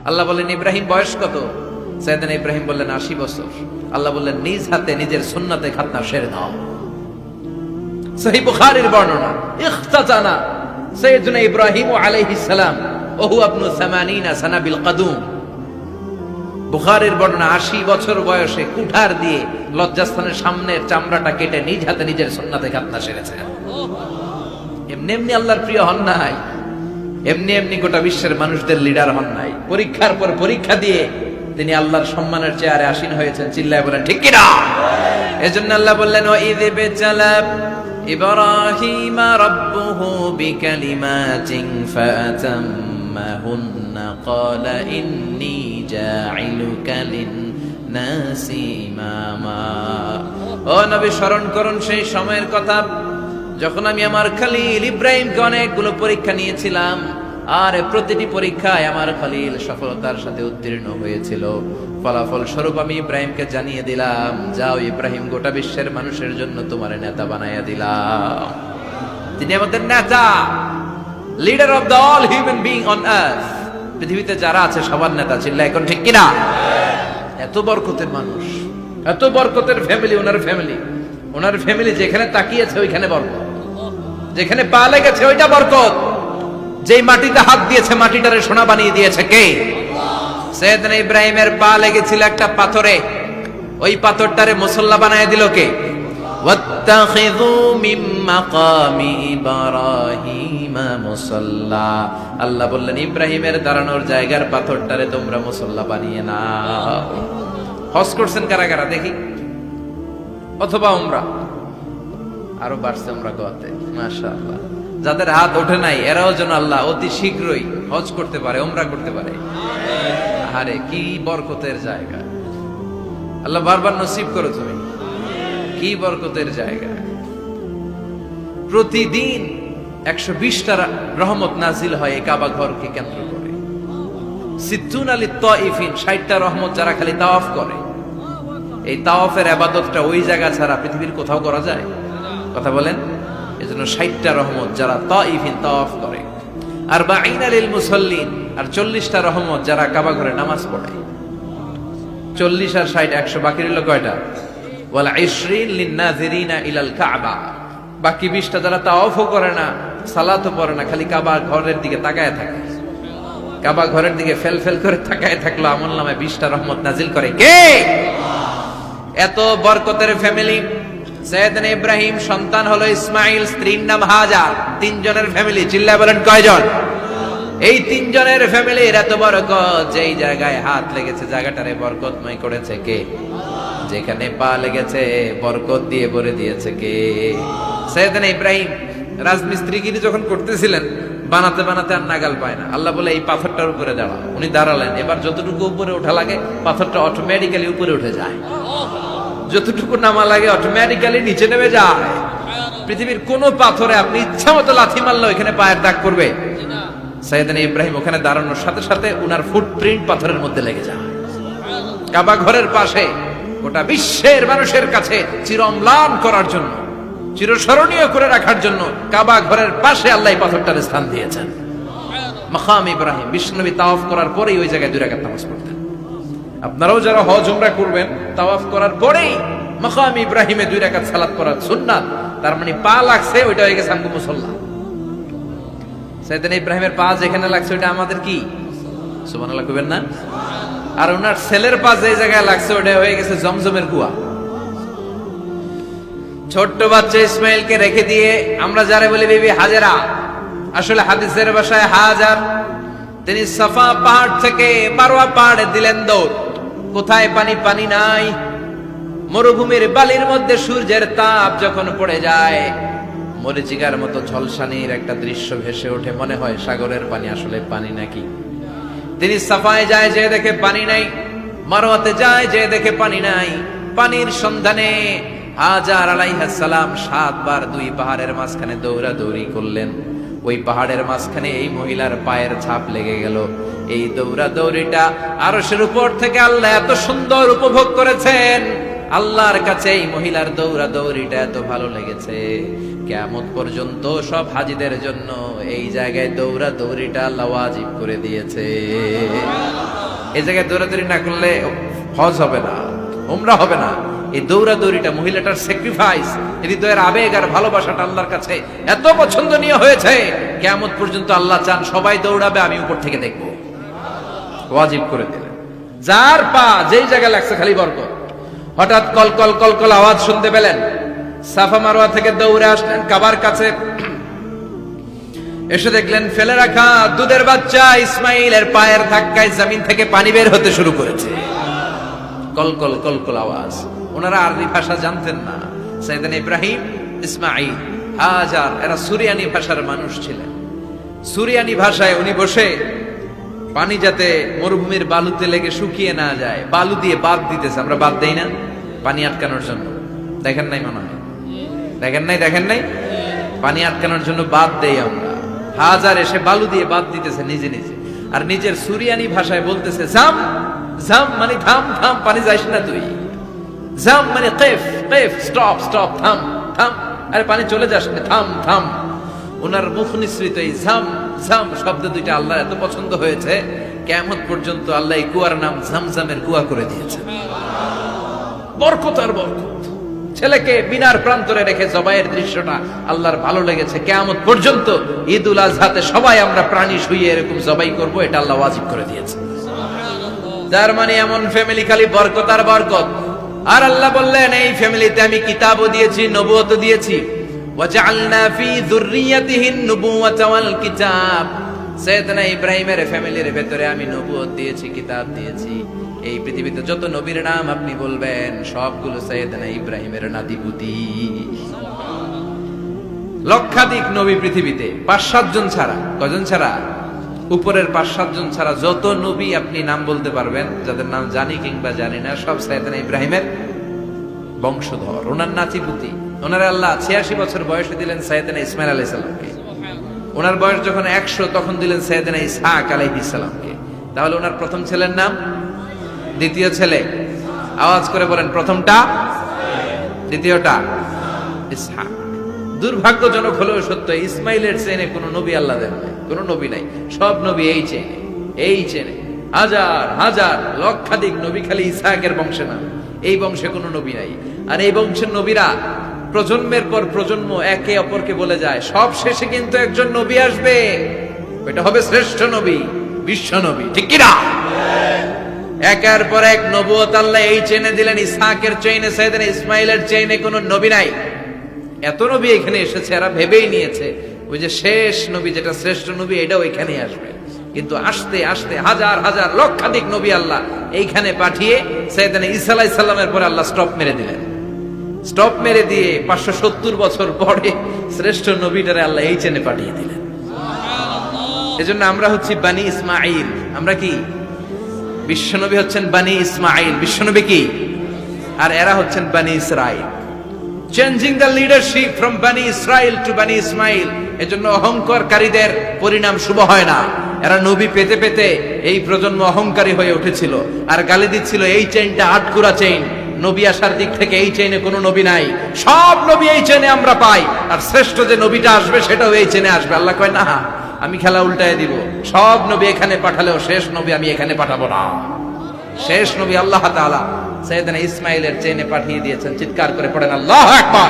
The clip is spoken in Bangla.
আল্লাহ বললেন ইব্রাহিম বয়স কত? সাইয়েদনা ইব্রাহিম বললেন 80 বছর। আল্লাহ বললেন নিজ হাতে নিজের সুন্নতে খাতনা সেরে দাও। সহিহ বুখারীর বর্ণনা, ইখতাতানা সাইয়েদনা ইব্রাহিম আলাইহিস সালাম ওয়া হুয়া ইবনু 80 সানা বিল কদুম। বুখারীর বর্ণনা 80 বছর বয়সে কুঠার দিয়ে লজ্জাস্থানের সামনের চামড়াটা কেটে নিজ হাতে নিজের সুন্নতে খাতনা সেরেছেন। এমনি এমনি আল্লাহর প্রিয় হন নাই, এমনি এমনি গোটা বিশ্বের মানুষদের লিডার হন নাই। পরীক্ষার পর পরীক্ষা দিয়ে তিনি আল্লাহর সম্মানের চেয়ারে আসীন হয়েছেন। চিল্লায় বলেন ঠিক কিনা? এজন্য আল্লাহ বললেন ওয়াইয বিতালা ইব্রাহিম রাব্বুহু বিকালিমাতিন ফাআতাম্মাহুন্না ক্বালা ইন্নী জাঈলুকা লিন-নাসি ইমামা। ও নবী, স্মরণ করুন সেই সময়ের কথা যখন আমি আমার খলিল ইব্রাহিমকে অনেকগুলো পরীক্ষা নিয়েছিলাম, আর প্রতিটি পরীক্ষায় আমার খলিল সফলতার সাথে উত্তীর্ণ হয়েছিল। ফলাফল স্বরূপ আমি ইব্রাহিমকে জানিয়ে দিলাম, যাও ইব্রাহিম, গোটা বিশ্বের মানুষের জন্য তোমার নেতা বানাইয়া দিলাম। তিনি আমাদের নেতা, leader of the all human being on earth. পৃথিবীতে যারা আছে সবার নেতা। চিল্লা এখন ঠিক কিনা? এত বরকতের মানুষ, এত বরকতের ফ্যামিলি, ওনার ফ্যামিলি যেখানে তাকিয়েছে ওইখানে বরকত, যেখানে পা লেগেছে ওইটা বরকত। যেই মাটিতে হাত দিয়েছে মাটিটারে সোনা বানিয়ে দিয়েছে কে? সাইয়েদনা ইব্রাহিমের পা লেগেছিল একটা পাথরে, ওই পাথরটারে মুসল্লা বানায় দিল কে? ওয়াত্তাখিযু মিন মাকামি ইব্রাহিমা মুসাল্লা। আল্লাহ বললেন ইব্রাহিমের দাঁড়ানোর জায়গার পাথরটারে তোমরা মুসল্লা বানিয়ে নাও। হজ করছেন কারা কারা দেখি? অথবা উমরা? আরো বাড়ছে উমরা গোয়াতে, মাশাআল্লাহ। যাদের হাত ওঠে নাই এরাও যেন আল্লাহ অতি শীঘ্রই হজ করতে পারে, উমরা করতে পারে। আরে কি বরকতের জায়গা! আল্লাহ বারবার নসিব করো তুমি। কি বরকতের জায়গা! প্রতিদিন 120টা রহমত নাজিল হয় এই কাবা ঘরকে কেন্দ্র করে। সিদ্দুন আলী তাইফিন, 60টা রহমত যারা খালি তাওয়াফ করে। এই তাওয়াফের ইবাদতটা ওই জায়গা ছাড়া পৃথিবীর কোথাও করা যায়? কথা বলেন। এজন্য 60টা রহমত যারা তাইফিন তাওয়াফ করে, আর 40 লিল মুসাল্লিন, আর 40টা রহমত যারা কাবা ঘরে নামাজ পড়ে। 40 আর 60 100, বাকি রইল কয়টা? ওয়াল 20 লিন নাযিরিনা ইলাল কাবা। বাকি 20টা যারা তাওয়াফও করে না, সালাতও পড়ে না, খালি কাবা ঘরের দিকে তাকায় থাকে। কাবা ঘরের দিকে ফেল ফেল করে তাকায় থাকলো, আমলনামায় 20টা রহমত নাজিল করে কে? এত বরকতের ফ্যামিলি। সাইয়েদনা ইব্রাহিম সন্তান হলো ইসমাইল, স্ত্রীর নাম হাজার। 3 জনের ফ্যামিলি। চিল্লায় বলেন কয়জন? এই 3 জনের ফ্যামিলির এত বরকত, যেই জায়গায় হাত লেগেছে জায়গাটারে বরকতময় করেছে কে? যেখানে পা লেগেছে বরকত দিয়ে ভরে দিয়েছে কে? সাইয়েদনা ইব্রাহিম রাজমিস্ত্রিগিরি যখন করতেছিলেন, বানাতে বানাতে আর নাগাল পায় না। আল্লাহ বলে এই পাথরটার উপরে দাঁড়াও। উনি দাঁড়ালেন। এবার যতটুকু উপরে ওঠা লাগে পাথরটা অটোমেটিক্যালি উপরে উঠে যায়, যতটুকু নামা লাগে অটোমেটিক্যালি নিচে নেমে যায়। পৃথিবীর কোন পাথরে আপনি ইচ্ছা মতো লাথি মারলে ওইখানে পায়ের দাগ পড়বে? সাইয়েদনা ইব্রাহিম ওখানে দাঁড়ানোর সাথে সাথে উনার ফুটপ্রিন্ট পাথরের মধ্যে লেগে যায়। কাবা ঘরের পাশে গোটা বিশ্বের মানুষের কাছে চিরম্লান করার জন্য, চিরস্মরণীয় করে রাখার জন্য কাবা ঘরের পাশে আল্লাহ পাথরটার স্থান দিয়েছেন। মাকাম ইব্রাহিম। বিশ্বনবী তাওয়াফ করার পরেই ওই জায়গায় 2 রাকাত নামাজ পড়তেন। আপনারাও যারা হজ উমরা করবেন, তাওয়াফ করার পরেই মাকাম ইব্রাহিমে 2 রাকাত সালাত করা সুন্নাত। তার মানে পা লাগছে ওইটা হয়ে গেছে আমগো মুসল্লা। সাইয়েদনা ইব্রাহিমের পা যেখানে লাগছে ওইটা আমাদের কি? সুবহানাল্লাহ কইবেন না? আর ওনার ছেলের পা যে জায়গায় লাগছে ওটা হয়ে গেছে জমজমের কুয়া। ছোট্ট বাচ্চা ইসমাইলকে রেখে দিয়ে আমরা যারা বলি বিবি হাজেরা, আসলে হাদিসের ভাষায় হাজার, তিনি সাফা পাহাড় থেকে মারওয়া পাহাড়ে দিলেন দৌড়। কোথায় পানি? পানি নাই। মরুভূমির বালির মধ্যে সূর্যের তাপ যখন পড়ে যায়, মরিচিকার মতো ঝলসানির একটা দৃশ্য ভেসে ওঠে, মনে হয় সাগরের পানি, আসলে পানি নাকি। তিনি সাফায় যায়, যে দেখে পানি নাই। মারওয়াতে যায়, যে দেখে পানি নাই। পানির সন্ধানে হাজার আলাইহিস সালাম 7 বার 2 পাহাড়ের মাঝখানে দৌড়াদৌড়ি করলেন। ওই পাহাড়ের মাঝখানে এই মহিলার পায়ের ছাপ লেগে গেল। এই দৌড়াদৌড়িটা আরশের উপর থেকে আল্লাহ এত সুন্দর উপভোগ করেছেন। আল্লাহর কাছে এই মহিলার দৌড়াদৌড়িটা এত ভালো লেগেছে, কিয়ামত পর্যন্ত সব হাজীদের জন্য এই জায়গায় দৌড়াদৌড়িটা আল্লাহ ওয়াজিব করে দিয়েছে। এই জায়গায় দৌড়াদৌড়ি না করলে হজ হবে না, উমরা হবে না। এই দৌড়াদৌড়িটা, মহিলাটার স্যাক্রিফাইস, হৃদয়ের আবেগ আর ভালোবাসাটা আল্লাহর কাছে এত পছন্দনীয় হয়েছে, কিয়ামত পর্যন্ত আল্লাহ চান সবাই দৌড়াবে, আমি উপর থেকে দেখবো। ওয়াজিব করে দিলেন। যার পা যেই জায়গায় লাগছে খালি বরকত। হঠাৎ কলকল কলকল আওয়াজ শুনতে পেলেন, সাফা মারওয়া থেকে দৌড়ে আসলেন কাবার কাছে, এসে দেখলেন ফেলে রাখা দুধের বাচ্চা ইসমাইলের পায়ের ধাক্কায় জমিন থেকে পানি বের হতে শুরু করেছে। কলকল কলকল আওয়াজ। ওনারা আরবি ভাষা জানতেন না। সাইয়েদনা ইব্রাহিম, ইসমাইল, হাজার এরা সুরিয়ানি ভাষার মানুষ ছিলেন। সুরিয়ানি ভাষায় উনি বসে পানি যাতে মরুভূমির বালুতে লেগে শুকিয়ে না যায়, বালু দিয়ে বাদ দিতেছে। আমরা বাদ দেই না পানি আটকানোর জন্য? দেখেন নাই মনে হয়? দেখেন নাই পানি আটকানোর জন্য বাদ দেই আমরা। হাজার এসে বালু দিয়ে বাদ দিতেছে নিজে নিজে, আর নিজের সুরিয়ানি ভাষায় বলতেছে জাম জাম, মানে থাম থাম, পানি যাইস না তুই। জাম মানে কেফ কেফ, স্টপ স্টপ, থাম থাম, আরে পানি চলে যাস না, থাম থাম। ওনার মুখ নিঃসৃত এই ঝাম ঝাম শব্দ দুইটা আল্লাহ এত পছন্দ হয়েছে, কিয়ামত পর্যন্ত আল্লাহ এই কুয়ার নাম ঝামঝামের কুয়া করে দিয়েছে। বরকত আর বরকত। ছেলেকে মিনার প্রান্তরে রেখে জবাইয়ের দৃশ্যটা আল্লাহর ভালো লেগেছে। কিয়ামত পর্যন্ত ঈদুল আজহাতে সবাই আমরা প্রাণী শুইয়ে এরকম জবাই করব, এটা আল্লাহ ওয়াজিব করে দিয়েছে। যার মানে এমন ফ্যামিলি খালি বরকত আর বরকত। আর আল্লাহ বললেন এই ফ্যামিলিতে আমি কিতাবও দিয়েছি, নবুয়তও দিয়েছি। ওয়াজআলনা ফি যুররিয়াতিহিন নুবুওয়াতা ওয়াল কিতাব। সাইয়েদনা ইব্রাহিমের ফ্যামিলির ভেতরে আমি নবুয়ত দিয়েছি, কিতাব দিয়েছি। এই পৃথিবীতে যত নবীর নাম আপনি বলবেন সবগুলো সাইয়েদনা ইব্রাহিমের নাতিপুতি। লক্ষাধিক নবী পৃথিবীতে, 5-7 জন ছাড়া। কজন ছাড়া? উপরের 5-7 জন ছাড়া যত নবী আপনি নাম বলতে পারবেন, যাদের নাম জানি কিংবা জানি না, সব সাইয়েদনা ইব্রাহিমের বংশধর, ওনার নাতিপুতি। ওনার আল্লাহ 86 বছর বয়সে দিলেন সাইয়েদনা ইসমাইল আলাইহিস সালামকে। ওনার বয়স যখন 100 তখন দিলেন সাইয়েদনা ইসহাক আলাইহিস সালামকে। তাহলে ওনার প্রথম ছেলের নাম? দ্বিতীয় ছেলে? আওয়াজ করে বলেন, প্রথমটা? দ্বিতীয়টা? ইসহাক। দুর্ভাগ্যজনক হলেও সত্য, ইসমাইলের চেনে কোনো নবী আল্লাহ দেন নাই, কোনো নবী নাই। সব নবী এই চেনে হাজার হাজার লক্ষাধিক নবী খালি ইসহাকের বংশে না। এই বংশে কোনো নবী নাই। আর এই বংশের নবীরা প্রজন্মের পর প্রজন্ম একে অপরকে বলে যায়, সব শেষে কিন্তু একজন নবী আসবে, এটা হবে শ্রেষ্ঠ নবী, বিশ্ব নবী। ঠিক কিনা? একের পর এক নবুয়ত আল্লাহ এই চেনে দিলেন। ইসহাকের চেইনে, সাইয়েদনা ইসমাইলের চেইনে কোনো নবী নাই। এত নবী এখানে এসেছে, এরা ভেবেই নিয়েছে ওই যে শেষ নবী, যেটা শ্রেষ্ঠ নবী, এটাও এখানেই আসবে। কিন্তু আস্তে আস্তে হাজার হাজার লক্ষাধিক নবী আল্লাহ এইখানে পাঠিয়ে সাইয়েদনা ঈসা আলাইহিস সালামের পরে আল্লাহ স্টপ মেরে দিলেন। স্টপ মেরে দিয়ে 570 বছর পরে শ্রেষ্ঠ নবীটারে আল্লাহ এই চেনে পাঠিয়ে দিলেন। এজন্য আমরা হচ্ছি বানি ইসমাইল। আমরা কি? বিশ্বনবী হচ্ছেন বানি ইসমাইল। বিশ্বনবী কি? আর এরা হচ্ছেন বানি Israil. Changing the leadership from বানি ইসরাইল টু বানি ইসমাইল। এজন্য অহংকারীদের পরিণাম শুভ হয় না। এরা নবী পেতে পেতে এই প্রজন্ম অহংকারী হয়ে উঠেছিল, আর গালি দিচ্ছিল এই চেইনটা আটকুরা চেইন, নবী আসার দিক থেকে এই চেইনে কোনো নবী নাই, সব নবী এই চেইনে আমরা পাই, আর শ্রেষ্ঠ যে নবীটা আসবে সেটাও এই চেইনে আসবে। আল্লাহ কয় না, আমি খেলা উল্টায় দিব, সব নবী এখানে পাঠালেও শেষ নবী আমি এখানে পাঠাবো না। শেষ নবী আল্লাহ তাআলা সাইয়েদনা ইসমাইলের চেইনে পাঠিয়ে দিয়েছেন। চিৎকার করে পড়েন আল্লাহু আকবার।